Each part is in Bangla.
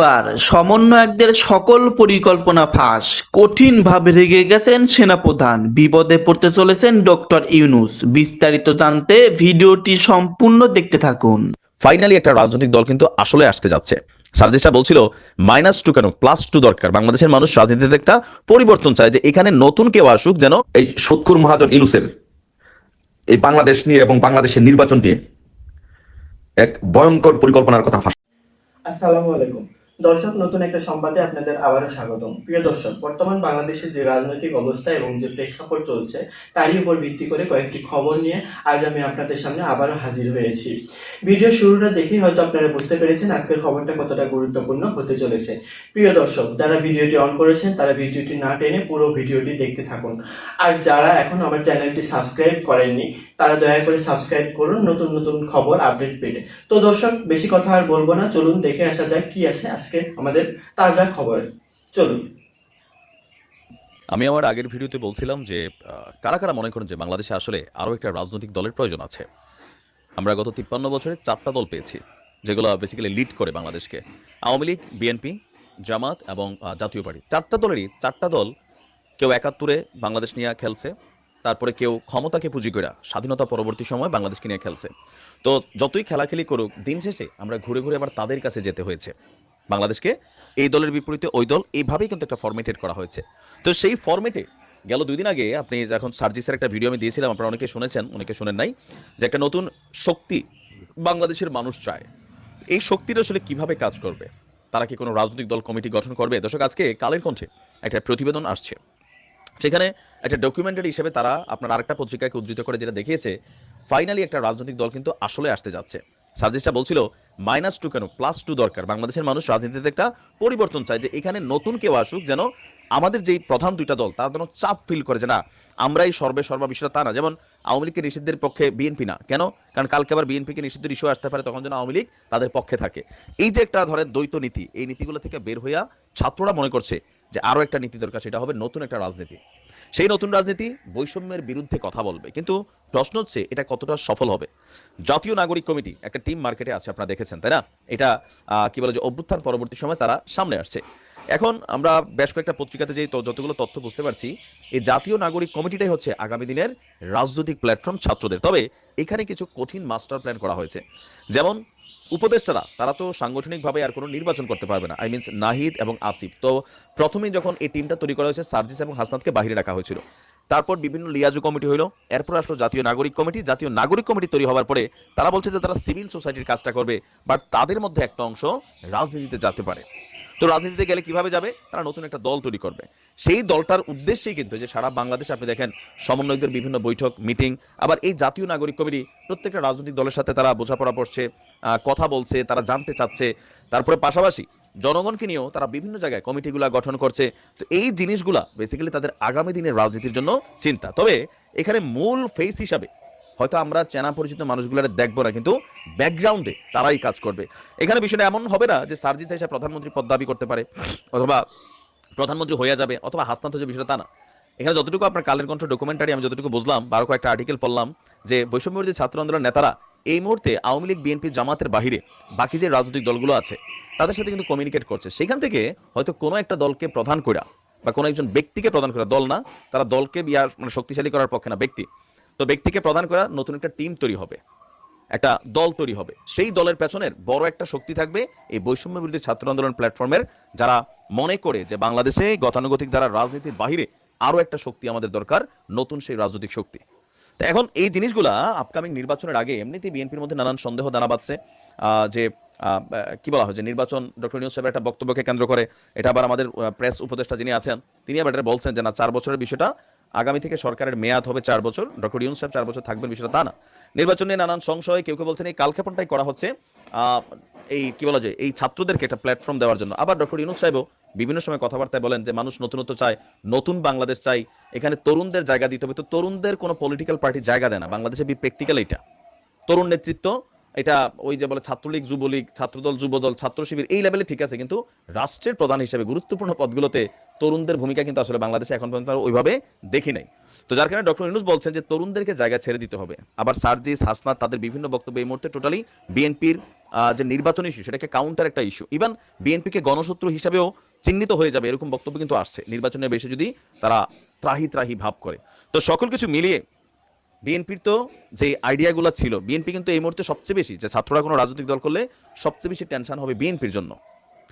এবার সমন্বয়কদের সকল পরিকল্পনা ফাঁস, কঠিনভাবে রেগে গেছেন সেনাপ্রধান, বিপদে পড়তে চলেছেন ডক্টর ইউনূস। বিস্তারিত জানতে ভিডিওটি সম্পূর্ণ দেখতে থাকুন। ফাইনালি একটা রাজনৈতিক দল কিন্তু আসলে আসতে যাচ্ছে। সার্জিসটা বলছিল -2 কেন +2 দরকার। বাংলাদেশের মানুষ রাজনীতিতে একটা পরিবর্তন চায়, যে এখানে নতুন কেউ আসুক, যেন এই সত্তর মহাজন ইউনূসের এই বাংলাদেশ নিয়ে এবং বাংলাদেশের নির্বাচন নিয়ে এক ভয়ঙ্কর পরিকল্পনার কথা ফাঁস। আসসালামু আলাইকুম দর্শক, নতুন একটা সংবাদে আপনাদের আবারও স্বাগতম। প্রিয় দর্শক, বর্তমান বাংলাদেশের যে রাজনৈতিক অবস্থা এবং যে প্রেক্ষাপট চলছে তারই উপর ভিত্তি করে কয়েকটি খবর নিয়ে আজ আমি আপনাদের সামনে আবারও হাজির হয়েছি। ভিডিও শুরুটা দেখেই হয়তো আপনারা বুঝতে পেরেছেন আজকের খবরটা কতটা গুরুত্বপূর্ণ হতে চলেছে। প্রিয় দর্শক, যারা ভিডিওটি অন করেছেন তারা ভিডিওটি না টেনে পুরো ভিডিওটি দেখতে থাকুন। আর যারা এখন আমার চ্যানেলটি সাবস্ক্রাইব করেননি তারা দয়া করে সাবস্ক্রাইব করুন নতুন নতুন খবর আপডেট পেতে। তো দর্শক, বেশি কথা আর বলবো না, চলুন দেখে আসা যাক কি আছে আজকে আমাদের তাজা খবরে। চলুন। আমি আমার আগের ভিডিওতে বলছিলাম যে কারা কারা মনে করেন যে বাংলাদেশে আসলে আরও একটা রাজনৈতিক দলের প্রয়োজন আছে। আমরা গত 53 বছরে 4টা দল পেয়েছি, যেগুলো বেসিক্যালি লিড করে বাংলাদেশকে। আওয়ামী লীগ, বিএনপি, জামাত এবং জাতীয় পার্টি। 4টা দলেরই 4টা দল কেউ 71-এ বাংলাদেশ নিয়ে খেলছে, তারপরে কেউ ক্ষমতাকে পুঁজি করে স্বাধীনতা পরবর্তী সময় বাংলাদেশকে নিয়ে খেলছে। তো যতই খেলাখেলি করুক, দিন শেষে আমরা ঘুরে ঘুরে আবার তাদের কাছে যেতে হয়েছে। বাংলাদেশকে এই দলের বিপরীতে ওই দল, এইভাবেই কিন্তু একটা ফরম্যাটেড করা হয়েছে। তো সেই ফরম্যাটে গেল 2 দিন আগে আপনি যখন সার্জিসের একটা ভিডিও আমি দিয়েছিলাম, আপনারা অনেকে শুনেছেন, অনেকে শুনেন নাই, যে একটা নতুন শক্তি বাংলাদেশের মানুষ চায়। এই শক্তিটা আসলে কিভাবে কাজ করবে, তারা কি কোনো রাজনৈতিক দল কমিটি গঠন করবে? দর্শক, আজকে কালের কণ্ঠে একটা প্রতিবেদন আসছে, সেখানে একটা ডকুমেন্টারি হিসেবে তারা আপনার আরেকটা পত্রিকাকে উদ্ধৃত করে যেটা দেখিয়েছে, ফাইনালি একটা রাজনৈতিক দল কিন্তু আসলে আসতে যাচ্ছে। সার্জিসটা বলছিল -2 কেন +2 দরকার। বাংলাদেশের মানুষ রাজনীতিতে একটা পরিবর্তন চায়, যে এখানে নতুন কেউ আসুক, যেন আমাদের যেই প্রধান 2টা দল তারা যেন চাপ ফিল করে যে না, আমরাই সর্বা বিষয়টা তা না। যেমন আওয়ামী লীগকে নিষিদ্ধের পক্ষে বিএনপি না, কেন? কারণ কালকে আবার বিএনপিকে নিষিদ্ধের ইস্যু আসতে পারে, তখন যেন আওয়ামী লীগ তাদের পক্ষে থাকে। এই যে একটা ধরেন দ্বৈত নীতি, এই নীতিগুলো থেকে বের হইয়া ছাত্ররা মনে করছে যে আরও একটা নীতি দরকার, সেটা হবে নতুন একটা রাজনীতি। সেই নতুন রাজনীতি বৈষম্যের বিরুদ্ধে কথা বলবে, কিন্তু প্রশ্ন হচ্ছে এটা কতটা সফল হবে। জাতীয় নাগরিক কমিটি একটা টিম মার্কেটে আছে, আপনারা দেখেছেন তাই না? এটা কি বলে যে অভ্যুত্থান পরবর্তী সময় তারা সামনে আসছে। এখন আমরা বেশ কয়েকটা পত্রিকাতে যেই যতগুলো তথ্য বুঝতে পারছি, এই জাতীয় নাগরিক কমিটিটাই হচ্ছে আগামী দিনের রাজনৈতিক প্ল্যাটফর্ম ছাত্রদের। তবে এখানে কিছু কঠিন মাস্টার প্ল্যান করা হয়েছে। যেমন উপদেষ্টারা, তারা তো সাংগঠনিকভাবে আর কোনো নির্বাচন করতে পারবে না, মিনস নাহিদ এবং আসিফ। তো প্রথমেই যখন এই টিমটা তৈরি করা হয়েছে, সার্জিস এবং হাসনাতকে বাহিরে রাখা হয়েছিল। তারপর বিভিন্ন লিয়াজু কমিটি হইলো, এরপর আসলো জাতীয় নাগরিক কমিটি। জাতীয় নাগরিক কমিটি তৈরি হওয়ার পরে তারা বলছে যে তারা সিভিল সোসাইটির কাজটা করবে, বাট তাদের মধ্যে একটা অংশ রাজনীতিতে যেতে পারে। তো রাজনীতিতে গেলে কিভাবে যাবে? তারা নতুন একটা দল তৈরি করবে। সেই দলটার উদ্দেশ্যেই কিন্তু যে সারা বাংলাদেশে আপনি দেখেন সমন্বয়কদের বিভিন্ন বৈঠক, মিটিং। আবার এই জাতীয় নাগরিক কমিটি প্রত্যেকটা রাজনৈতিক দলের সাথে তারা বোঝাপড়া করছে, কথা বলছে, তারা জানতে চাচ্ছে। তারপরে পাশাপাশি জনগণকে নিয়েও তারা বিভিন্ন জায়গায় কমিটিগুলা গঠন করছে। তো এই জিনিসগুলা বেসিক্যালি তাদের আগামী দিনের রাজনীতির জন্য চিন্তা। তবে এখানে মূল ফেস হিসাবে হয়তো আমরা চেনা পরিচিত মানুষগুলো দেখবো না, কিন্তু ব্যাকগ্রাউন্ডে তারাই কাজ করবে। এখানে বিষয়টা এমন হবে না যে সার্জিস এসে প্রধানমন্ত্রী পদ দাবি করতে পারে, অথবা প্রধানমন্ত্রী হয়ে যাবে, অথবা হাসনাত হয়ে বিষয়টা তা না। এখানে যতটুকু আপনার কালের কণ্ঠ ডকুমেন্টারি আমি যতটুকু বুঝলাম, বারো কয়েকটা আর্টিকেল পড়লাম, যে বৈষম্যবিরোধী ছাত্র আন্দোলনের নেতারা এই মুহূর্তে আওয়ামী লীগ, বিএনপি, জামাতের বাহিরে বাকি যে রাজনৈতিক দলগুলো আছে তাদের সাথে কিন্তু কমিউনিকেট করছে। সেখান থেকে হয়তো কোনো একটা দলকে প্রধান করা, বা কোনো একজন ব্যক্তিকে প্রধান করা, দল না, তারা দলকে মানে শক্তিশালী করার পক্ষে না, ব্যক্তি। তো ব্যক্তিকে প্রধান করা নতুন একটা টিম তৈরি হবে, একটা দল তৈরি হবে। সেই দলের পেছনের বড় একটা শক্তি থাকবে এই বৈষম্য বিরোধী ছাত্র আন্দোলন প্ল্যাটফর্মের, যারা মনে করে যে বাংলাদেশে গতানুগতিক দ্বারা রাজনীতির বাহিরে আরো একটা শক্তি আমাদের দরকার, নতুন সেই রাজনৈতিক শক্তি। তো এখন এই জিনিসগুলা আপকামিং নির্বাচনের আগে এমনিতেই বিএনপির মধ্যে নানান সন্দেহ দানা বাঁধছে, যে কি বলা হয় যে নির্বাচন ডক্টর ইউনূস সাহেবের একটা বক্তব্যকে কেন্দ্র করে। এটা আবার আমাদের প্রেস উপদেষ্টা যিনি আছেন তিনি আবার এটা বলছেন যে না, 4 বছরের বিষয়টা, আগামী থেকে সরকারের মেয়াদ হবে 4 বছর, ডক্টর ইউনূস সাহেব 4 বছর থাকবেন, বিষয়টা তা না। নির্বাচন নিয়ে নানান সংশয়, কেউ কেউ বলছেন এই কালক্ষেপণটাই করা হচ্ছে এই কি বলা যায় এই ছাত্রদেরকে একটা প্ল্যাটফর্ম দেওয়ার জন্য। আবার ডক্টর ইউনূস সাহেবও বিভিন্ন সময় কথাবার্তায় বলেন যে মানুষ নতুনত্ব চায়, নতুন বাংলাদেশ চাই, এখানে তরুণদের জায়গা দিতে হবে। তো তরুণদের কোনো পলিটিক্যাল পার্টি জায়গা দেয় না বাংলাদেশে, প্র্যাকটিক্যাল এটা তরুণ নেতৃত্ব, এটা ওই যে বলে ছাত্রলীগ, যুবলীগ, ছাত্রদল, যুবদল, ছাত্র শিবির, এই লেভেলে ঠিক আছে, কিন্তু রাষ্ট্রের প্রধান হিসেবে গুরুত্বপূর্ণ পদগুলোতে তরুণদের ভূমিকা কিন্তু আসলে বাংলাদেশে এখন পর্যন্ত ওইভাবে দেখি নাই। তো যার কারণে ডক্টর ইউনূস বলছেন যে তরুণদেরকে জায়গা ছেড়ে দিতে হবে। আবার সার্জিস, হাসনাত তাদের বিভিন্ন বক্তব্য এই মুহূর্তে টোটালি বিএনপির যে নির্বাচন ইস্যু সেটাকে কাউন্টার একটা ইস্যু, ইভেন বিএনপিকে গণশত্রু হিসাবেও চিহ্নিত হয়ে যাবে এরকম বক্তব্য কিন্তু আসছে নির্বাচনের বেশি যদি তারা ত্রাহি ত্রাহি ভাব করে। তো সকল কিছু মিলিয়ে বিএনপির তো যে আইডিয়াগুলো ছিল, বিএনপি কিন্তু এই মুহূর্তে সবচেয়ে বেশি, যে ছাত্ররা কোনো রাজনৈতিক দল করলে সবচেয়ে বেশি টেনশন হবে বিএনপির জন্য।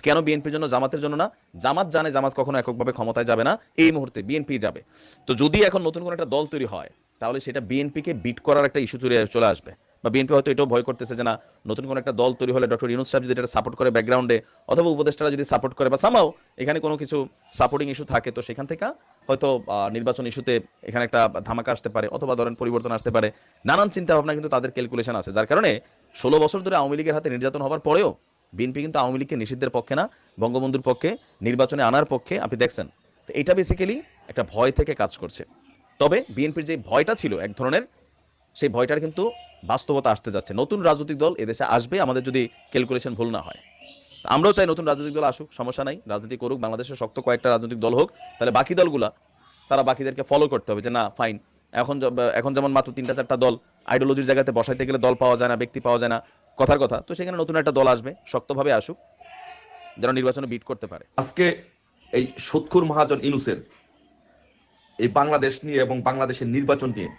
কেন বিএনপির জন্য? জামাতের জন্য না। জামাত জানে জামাত কখনো এককভাবে ক্ষমতায় যাবে না, এই মুহূর্তে বিএনপি যাবে। তো যদি এখন নতুন কোনো একটা দল তৈরি হয় তাহলে সেটা বিএনপিকে বিট করার একটা ইস্যু চলে আসবে, বা বিএনপি হয়তো এটাও ভয় করতেছে যে না, নতুন কোনো একটা দল তৈরি হলে ডক্টর ইউনূস সাহেব যদি এটা সাপোর্ট করে ব্যাকগ্রাউন্ডে, অথবা উপদেষ্টারা যদি সাপোর্ট করে, বা সামাও এখানে কোনো কিছু সাপোর্টিং ইস্যু থাকে, তো সেখান থেকে হয়তো নির্বাচন ইস্যুতে এখানে একটা ধামাকা আসতে পারে, অথবা ধরেন পরিবর্তন আসতে পারে। নানান চিন্তা ভাবনা কিন্তু তাদের ক্যালকুলেশন আছে, যার কারণে 16 বছর ধরে আওয়ামী লীগের হাতে নির্যাতন হওয়ার পরেও বিএনপি কিন্তু আওয়ামী লীগকে নিষিদ্ধের পক্ষে না, বঙ্গবন্ধুর পক্ষে, নির্বাচনে আনার পক্ষে। আপনি দেখছেন তো এটা বেসিক্যালি একটা ভয় থেকে কাজ করছে। তবে বিএনপির যে ভয়টা ছিল এক ধরনের, সেই ভয়টার কিন্তু বাস্তবতা আসতে যাচ্ছে। নতুন রাজনৈতিক দল এদেশে আসবে, আমাদের যদি ক্যালকুলেশন ভুল না হয়। আমরাও চাই নতুন রাজনৈতিক দল আসুক, সমস্যা নাই, রাজনীতি করুক, বাংলাদেশের শক্ত কয়েকটা রাজনৈতিক দল হোক, তাহলে বাকি দলগুলা তারা বাকিদেরকে ফলো করতে হবে যে না ফাইন, এখন যেমন মাত্র 3-4টা দল আইডিওলজির জায়গাতে বসাইতে গেলে দল পাওয়া যায় না, ব্যক্তি পাওয়া যায় না, কথার কথা। তো সেখানে নতুন একটা দল আসবে, শক্তভাবে আসুক, যেন নির্বাচনে বিট করতে পারে। আজকে এই সুৎখুর মহাজন ইউনূসের এই বাংলাদেশ নিয়ে এবং বাংলাদেশের নির্বাচন নিয়ে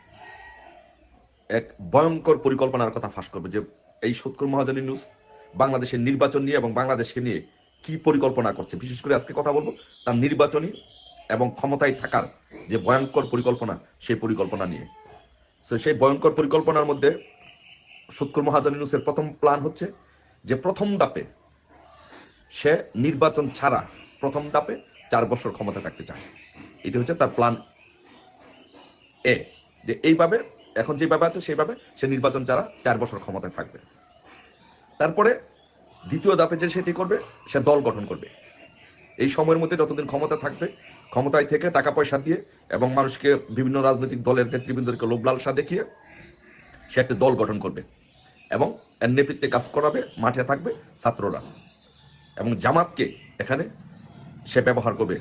এক ভয়ঙ্কর পরিকল্পনার কথা ফাঁস করবে, যে এই সুৎখুর মহাজন ইউনূস বাংলাদেশের নির্বাচন নিয়ে এবং বাংলাদেশকে নিয়ে কি পরিকল্পনা করছে। বিশেষ করে আজকে কথা বলবো তার নির্বাচনী এবং ক্ষমতায় থাকার যে ভয়ঙ্কর পরিকল্পনা, সেই পরিকল্পনা নিয়ে। তো সেই ভয়ঙ্কর পরিকল্পনার মধ্যে সুৎখুর মহাজন ইউনূসের প্রথম প্ল্যান হচ্ছে যে প্রথম ধাপে সে নির্বাচন ছাড়া প্রথম ধাপে 4 বছর ক্ষমতা থাকতে চায়। এটি হচ্ছে তার প্ল্যান এ, যে এইভাবে এখন যেভাবে আছে সেইভাবে সে নির্বাচন ছাড়া 4 বছর ক্ষমতায় থাকবে। তারপরে দ্বিতীয় ধাপে যে সেটি করবে, সে দল গঠন করবে। এই সময়ের মধ্যে যতদিন ক্ষমতা থাকবে, ক্ষমতায় থেকে টাকা পয়সা দিয়ে এবং মানুষকে বিভিন্ন রাজনৈতিক দলের নেতৃবৃন্দকে লোভ লালসা দেখিয়ে সে একটা দল গঠন করবে এবং এর নেতৃত্বে কাজ করাবে, মাঠে থাকবে ছাত্ররা, এবং জামাতকে এখানে সে ব্যবহার করবে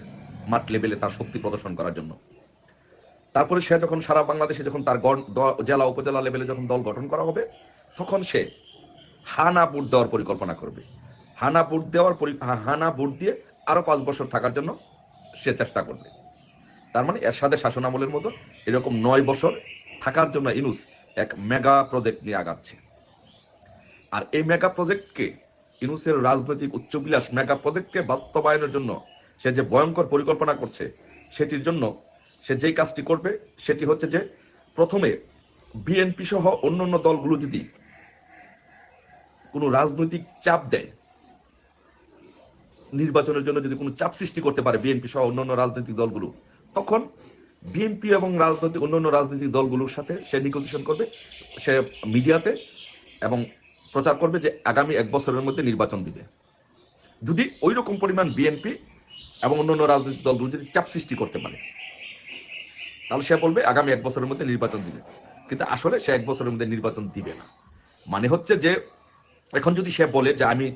মাঠ লেভেলে তার শক্তি প্রদর্শন করার জন্য। তারপরে সে যখন সারা বাংলাদেশে যখন তার জেলা উপজেলা লেভেলে যখন দল গঠন করা হবে, তখন সে হানা ভোট দেওয়ার পরিকল্পনা করবে। হানা ভোট দিয়ে আরো 5 বছর থাকার জন্য সে চেষ্টা করবে। তার মানে এরশাদের শাসনামলের মতো এরকম 9 বছর থাকার জন্য ইউনূস এক মেগা প্রজেক্ট নিয়ে আগাচ্ছে। আর এই মেগা প্রজেক্টকে, ইউনূসের রাজনৈতিক উচ্চবিলাস মেগা প্রজেক্টকে বাস্তবায়নের জন্য সে যে ভয়ঙ্কর পরিকল্পনা করছে, সেটির জন্য সে যেই কাজটি করবে সেটি হচ্ছে যে প্রথমে বিএনপি সহ অন্যান্য দলগুলো যদি কোনো রাজনৈতিক চাপ দেয়, নির্বাচনের জন্য যদি কোনো চাপ সৃষ্টি করতে পারে বিএনপি সহ অন্যান্য রাজনৈতিক দলগুলো, তখন বিএনপি এবং অন্যান্য রাজনৈতিক দলগুলোর সাথে সে নেগোসিয়েশন করবে, সে মিডিয়াতে এবং প্রচার করবে যে আগামী 1 বছরের মধ্যে নির্বাচন দিবে। যদি ওই রকম পরিমাণ বিএনপি এবং অন্যান্য রাজনৈতিক দলগুলো যদি চাপ সৃষ্টি করতে পারে, তাহলে সে বলবে আগামী 1 বছরের মধ্যে নির্বাচন দিবে। কিন্তু আসলে সে 1 বছরের মধ্যে নির্বাচন দিবে না। মানে হচ্ছে যে এখন যদি সে বলে যে আমি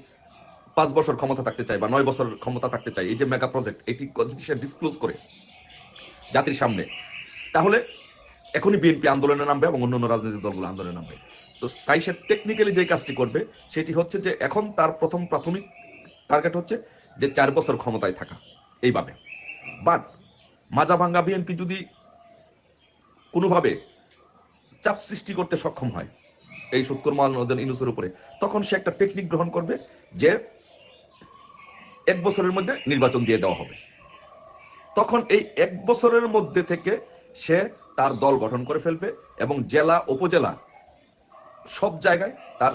5 বছর ক্ষমতা থাকতে চাই বা 9 বছর ক্ষমতা থাকতে চাই, এই যে মেগা প্রজেক্ট, এটি যদি সে ডিসক্লোজ করে জাতির সামনে, তাহলে এখনই বিএনপি আন্দোলনে নামবে এবং অন্যান্য রাজনৈতিক দলগুলো আন্দোলনে নামবে। তো তাই সে টেকনিক্যালি যে কাজটি করবে সেটি হচ্ছে যে এখন তার প্রাথমিক টার্গেট হচ্ছে যে 4 বছর ক্ষমতায় থাকা এইভাবে। বাট মাজা ভাঙ্গা বিএনপি যদি কোনোভাবে চাপ সৃষ্টি করতে সক্ষম হয় এই সুৎখুর মহাজন ইউনূসের উপরে, তখন সে একটা টেকনিক গ্রহণ করবে যে 1 বছরের মধ্যে নির্বাচন দিয়ে দেওয়া হবে। তখন এই 1 বছরের মধ্যে থেকে সে তার দল গঠন করে ফেলবে এবং জেলা উপজেলা সব জায়গায় তার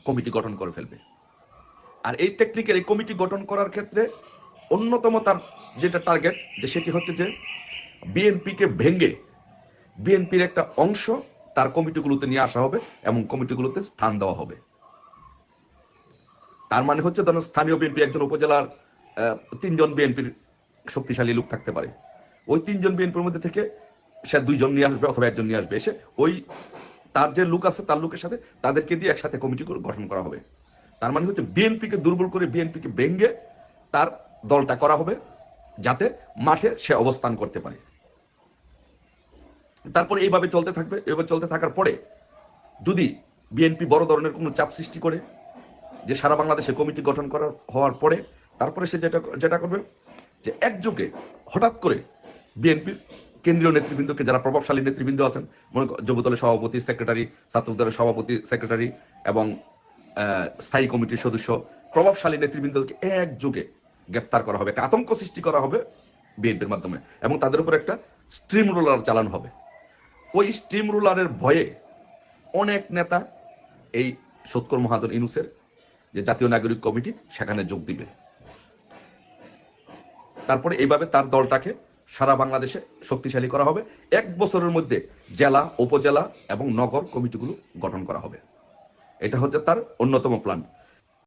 কমিটি গঠন করে ফেলবে। আর এই টেকনিকের এই কমিটি গঠন করার ক্ষেত্রে অন্যতম তার যেটা টার্গেট, যে সেটি হচ্ছে যে বিএনপিকে ভেঙে বিএনপির একটা অংশ তার কমিটিগুলোতে নিয়ে আসা হবে এবং কমিটিগুলোতে স্থান দেওয়া হবে। তার মানে হচ্ছে ধরুন স্থানীয় বিএনপি একজন উপজেলার 3 জন বিএনপির শক্তিশালী লোক থাকতে পারে, ওই 3 জন বিএনপির মধ্যে থেকে সে 2 জন নিয়ে আসবে অথবা 1 জন নিয়ে আসবে, এসে ওই তার যে লোক আছে তার লোকের সাথে তাদেরকে দিয়ে একসাথে কমিটি গঠন করা হবে। তার মানে হচ্ছে বিএনপিকে দুর্বল করে বিএনপিকে ভেঙে তার দলটা করা হবে যাতে মাঠে সে অবস্থান করতে পারে। তারপরে এইভাবে চলতে থাকবে। এভাবে চলতে থাকার পরে যদি বিএনপি বড় ধরনের কোনো চাপ সৃষ্টি করে যে সারা বাংলাদেশে কমিটি গঠন হওয়ার পরে তারপরে সে যেটা করবে যে একযোগে হঠাৎ করে বিএনপির কেন্দ্রীয় নেতৃবৃন্দকে, যারা প্রভাবশালী নেতৃবৃন্দ আছেন, মনে যুবদলের সভাপতি, সেক্রেটারি, ছাত্রদলের সভাপতি, সেক্রেটারি এবং স্থায়ী কমিটির সদস্য, প্রভাবশালী নেতৃবৃন্দকে একযোগে গ্রেপ্তার করা হবে, একটা আতঙ্ক সৃষ্টি করা হবে বিএনপির মাধ্যমে, এবং তাদের উপর একটা স্ট্রিম রোলার চালানো হবে। ওই স্ট্রিম রোলারের ভয়ে অনেক নেতা এই সৎকর মহাজন ইউনূসের যে জাতীয় নাগরিক কমিটি সেখানে যোগ দিবে। তারপরে এইভাবে তার দলটাকে সারা বাংলাদেশে শক্তিশালী করা হবে। 1 বছরের মধ্যে জেলা, উপজেলা এবং নগর কমিটিগুলো গঠন করা হবে। এটা হচ্ছে তার অন্যতম প্ল্যান।